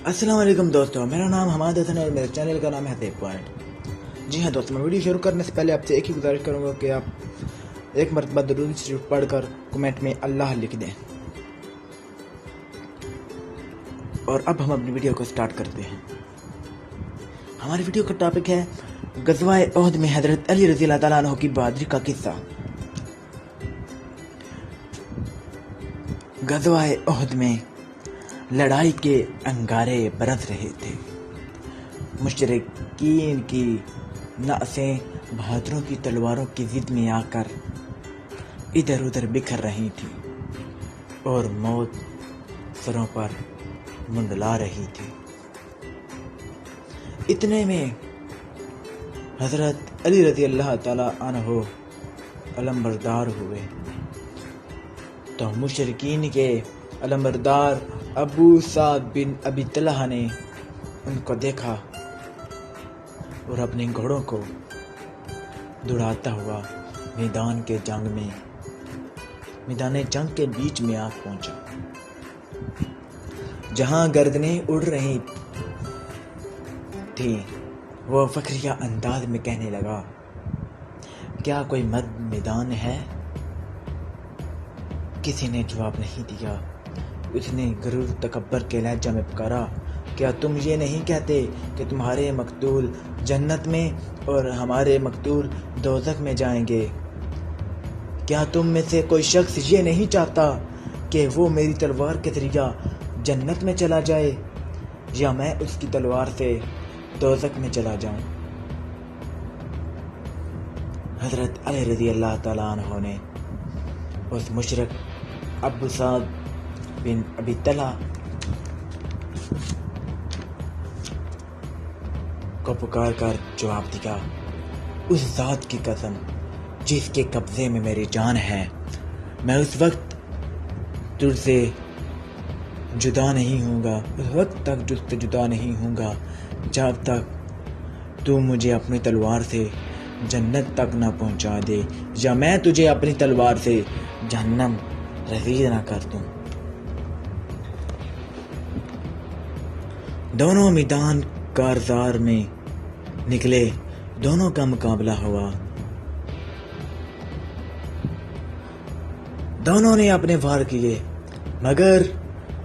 السلام علیکم دوستوں، میرا نام حماد حسن ہے اور میرے چینل کا نام ہے حسیب پوائنٹ۔ جی ہاں دوستوں، میں ویڈیو شروع کرنے سے پہلے آپ سے ایک ہی گزارش کروں گا کہ آپ ایک مرتبہ درود شریف پڑھ کر کمنٹ میں اللہ لکھ دیں۔ اور اب ہم اپنی ویڈیو کو سٹارٹ کرتے ہیں۔ ہماری ویڈیو کا ٹاپک ہے غزوہ احد میں حضرت علی رضی اللہ تعالیٰ عنہ کی بہادری کا قصہ۔ غزوہ احد میں لڑائی کے انگارے برس رہے تھے۔ مشرکین کی نعشیں بہادروں کی تلواروں کی ضد میں آ کر ادھر ادھر بکھر رہی تھی اور موت سروں پر منڈلا رہی تھی۔ اتنے میں حضرت علی رضی اللہ تعالی عنہ علمبردار ہوئے تو مشرکین کے علمبردار ابو سعد بن ابی طلحہ نے ان کو دیکھا اور اپنے گھوڑوں کو دوڑاتا ہوا میدان جنگ کے بیچ میں آ پہنچا، جہاں گردنیں اڑ رہی تھی۔ وہ فخریہ انداز میں کہنے لگا، کیا کوئی مرد میدان ہے؟ کسی نے جواب نہیں دیا۔ اس نے غرور تکبر کے لہجہ میں پکارا، کیا تم یہ نہیں کہتے کہ تمہارے مقتول جنت میں اور ہمارے مقتول دوزخ میں جائیں گے؟ کیا تم میں سے کوئی شخص یہ نہیں چاہتا کہ وہ میری تلوار کے ذریعہ جنت میں چلا جائے یا میں اس کی تلوار سے دوزخ میں چلا جاؤں؟ حضرت علی رضی اللہ تعالیٰ عنہ نے اس مشرک ابو سعد بن ابی طلحہ کو پکار کر جواب دیا، اس ذات کی قسم جس کے قبضے میں میری جان ہے، میں اس وقت تجھ سے جدا نہیں ہوں گا، اس وقت تک تجھ سے جدا نہیں ہوں گا جب تک تو مجھے اپنی تلوار سے جنت تک نہ پہنچا دے یا میں تجھے اپنی تلوار سے جہنم رسید نہ کر دوں۔ دونوں میدان کارزار میں نکلے، دونوں کا مقابلہ ہوا۔ دونوں نے اپنے وار کیے، مگر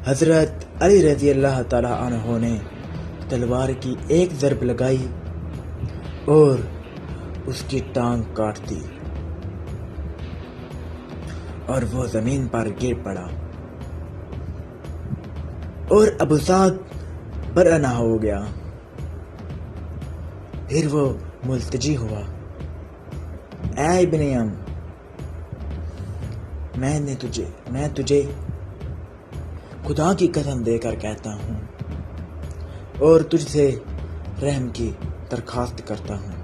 حضرت علی رضی اللہ تعالی عنہ نے تلوار کی ایک ضرب لگائی اور اس کی ٹانگ کاٹ دی اور وہ زمین پر گر پڑا اور ابو سعد برہنہ ہو گیا۔ پھر وہ ملتجی ہوا، اے ابن ام، میں تجھے خدا کی قسم دے کر کہتا ہوں اور تجھ سے رحم کی درخواست کرتا ہوں۔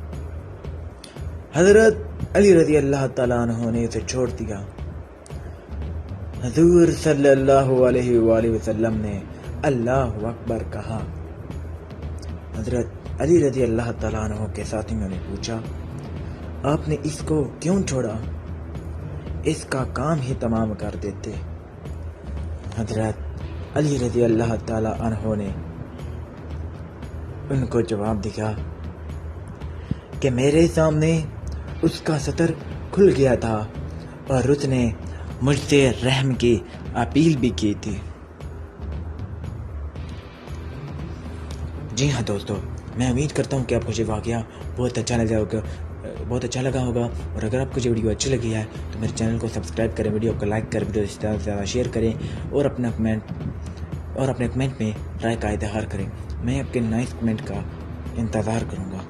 حضرت علی رضی اللہ تعالیٰ عنہ نے اسے چھوڑ دیا۔ حضور صلی اللہ علیہ وآلہ وسلم نے اللہ اکبر کہا۔ حضرت علی رضی اللہ تعالیٰ عنہ کے ساتھیوں نے پوچھا، آپ نے اس کو کیوں چھوڑا؟ اس کا کام ہی تمام کر دیتے۔ حضرت علی رضی اللہ تعالیٰ عنہ نے ان کو جواب دیا کہ میرے سامنے اس کا سطر کھل گیا تھا اور اس نے مجھ سے رحم کی اپیل بھی کی تھی۔ جی ہاں دوستو، میں امید کرتا ہوں کہ آپ کو یہ واقعہ بہت اچھا لگا ہوگا، اور اگر آپ کو یہ ویڈیو اچھی لگی ہے تو میرے چینل کو سبسکرائب کریں، ویڈیو کو لائک کریں، ویڈیو زیادہ سے زیادہ شیئر کریں اور اپنے کمنٹ میں رائے کا اظہار کریں۔ میں آپ کے نائس کمنٹ کا انتظار کروں گا،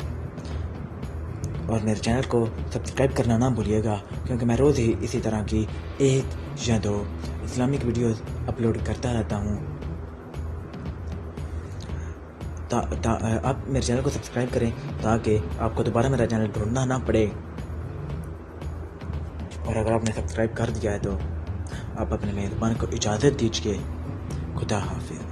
اور میرے چینل کو سبسکرائب کرنا نہ بھولیے گا، کیونکہ میں روز ہی اسی طرح کی ایک یا دو اسلامک ویڈیوز اپلوڈ کرتا رہتا ہوں۔ آپ میرے چینل کو سبسکرائب کریں تاکہ آپ کو دوبارہ میرا چینل ڈھونڈنا نہ پڑے، اور اگر آپ نے سبسکرائب کر دیا ہے تو آپ اپنے میزبان کو اجازت دیجیے۔ خدا حافظ۔